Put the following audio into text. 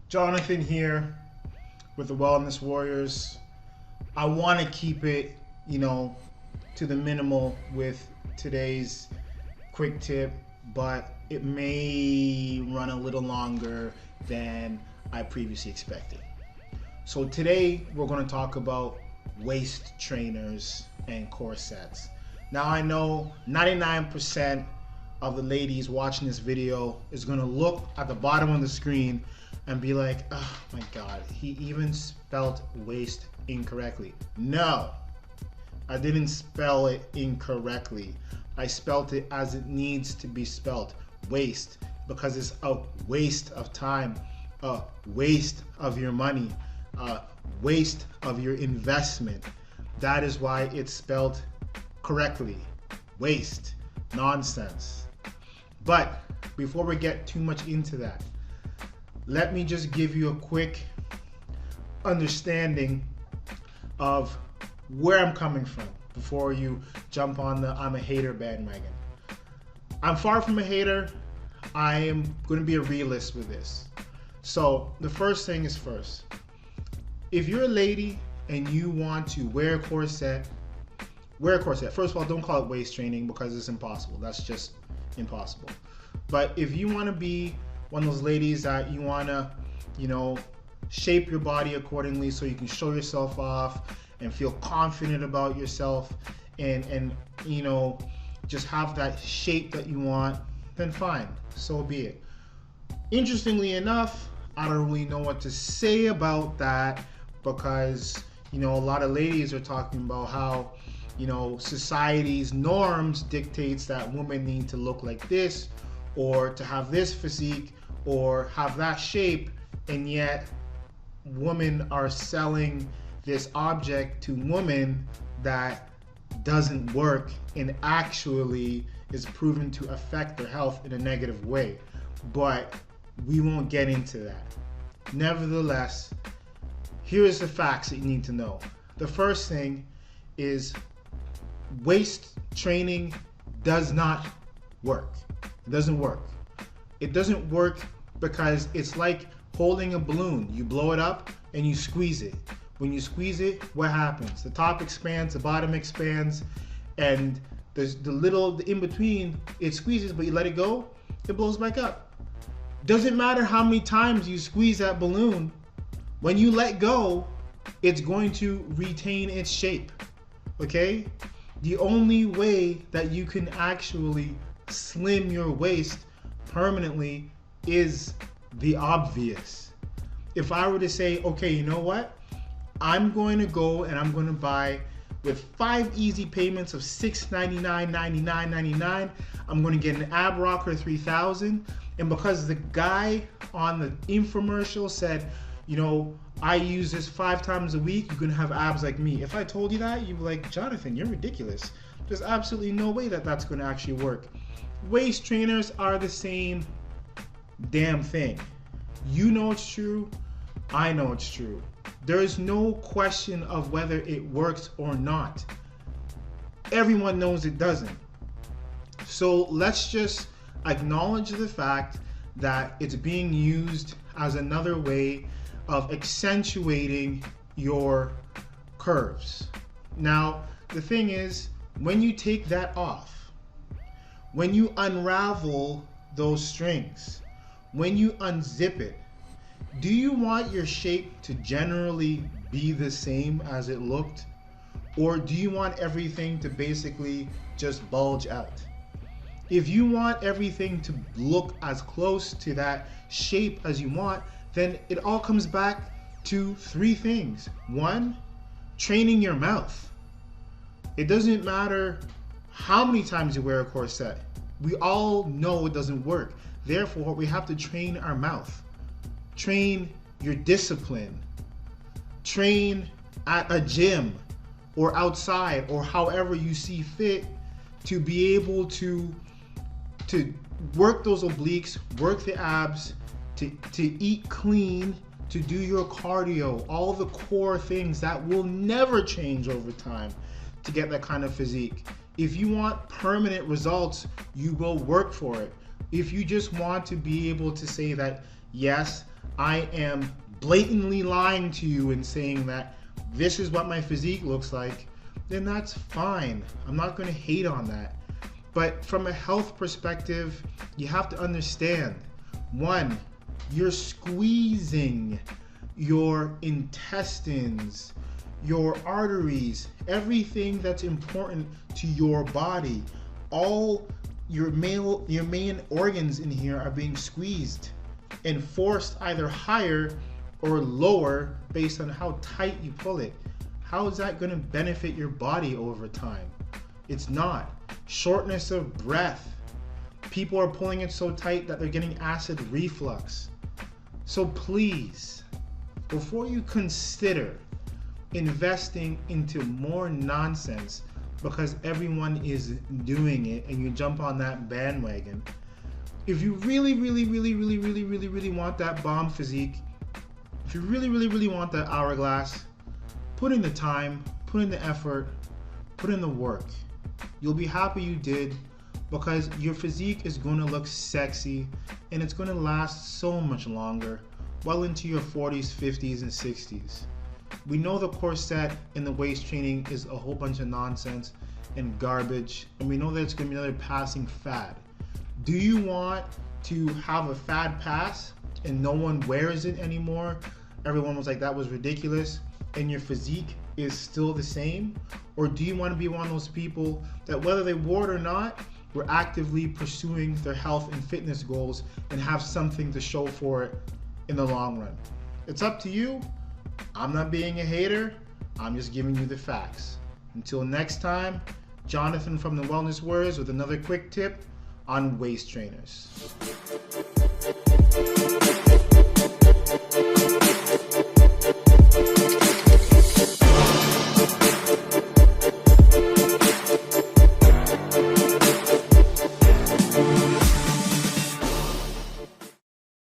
Jonathan here with the Wellness Warriors. I want to keep it, to the minimal with today's quick tip, but it may run a little longer than I previously expected. So today we're going to talk about waist trainers and corsets. Now I know 99% of the ladies watching this video is going to look at the bottom of the screen and be like, oh my god, he even spelled waist incorrectly. No, I didn't spell it incorrectly. I spelled it as it needs to be spelled, waste, because it's a waste of time, a waste of your money, a waste of your investment. That is why it's spelled correctly, waste, nonsense. But before we get too much into that, let me just give you a quick understanding of where I'm coming from before you jump on the I'm a hater bandwagon. I'm far from a hater. I am going to be a realist with this. So the first thing is first. If you're a lady and you want to wear a corset, wear a corset. First of all, don't call it waist training because it's impossible. That's just impossible. But if you want to be one of those ladies that you want to, shape your body accordingly so you can show yourself off and feel confident about yourself and just have that shape that you want, then fine, so be it. Interestingly enough, I don't really know what to say about that because, a lot of ladies are talking about how, society's norms dictates that women need to look like this or to have this physique or have that shape, and yet women are selling this object to women that doesn't work and actually is proven to affect their health in a negative way. But we won't get into that. Nevertheless, here's the facts that you need to know. The first thing is waist training does not work. It doesn't work. It doesn't work because it's like holding a balloon. You blow it up and you squeeze it. When you squeeze it, what happens? The top expands, the bottom expands, and the in between, it squeezes, but you let it go, it blows back up. Doesn't matter how many times you squeeze that balloon, when you let go, it's going to retain its shape, okay? The only way that you can actually slim your waist permanently is the obvious. If I were to say, okay, you know what? I'm going to go and I'm going to buy with 5 easy payments of $699.99. I'm going to get an ab rocker 3000, and because the guy on the infomercial said, I use this 5 times a week, you're going to have abs like me. If I told you that, you'd be like, Jonathan, you're ridiculous. There's absolutely no way that that's going to actually work. Waist trainers are the same damn thing. You know it's true. I know it's true. There is no question of whether it works or not. Everyone knows it doesn't. So let's just acknowledge the fact that it's being used as another way of accentuating your curves. Now, the thing is, when you take that off, when you unravel those strings, when you unzip it, do you want your shape to generally be the same as it looked? Or do you want everything to basically just bulge out? If you want everything to look as close to that shape as you want, then it all comes back to 3 things. 1, training your mouth. It doesn't matter how many times you wear a corset. We all know it doesn't work. Therefore, we have to train our mouth. Train your discipline. Train at a gym or outside or however you see fit to be able to work those obliques, work the abs, to eat clean, to do your cardio, all the core things that will never change over time to get that kind of physique. If you want permanent results, you will work for it. If you just want to be able to say that, yes, I am blatantly lying to you and saying that this is what my physique looks like, then that's fine. I'm not going to hate on that. But from a health perspective, you have to understand, one, you're squeezing your intestines, your arteries, everything that's important to your body. All your main organs in here are being squeezed and forced either higher or lower based on how tight you pull it. How is that going to benefit your body over time? It's not. Shortness of breath. People are pulling it so tight that they're getting acid reflux. So please, before you consider investing into more nonsense because everyone is doing it and you jump on that bandwagon, if you really want that bomb physique, if you really want that hourglass, put in the time, put in the effort, put in the work. You'll be happy you did, because your physique is going to look sexy and it's going to last so much longer, well into your 40s, 50s, and 60s. We know the corset and the waist training is a whole bunch of nonsense and garbage, and we know that it's going to be another passing fad. Do you want to have a fad pass and no one wears it anymore? Everyone was like, that was ridiculous, and your physique is still the same? Or do you want to be one of those people that, whether they wore it or not, were actively pursuing their health and fitness goals and have something to show for it in the long run? It's up to you. I'm not being a hater. I'm just giving you the facts. Until next time, Jonathan from the Wellness Words with another quick tip on waist trainers.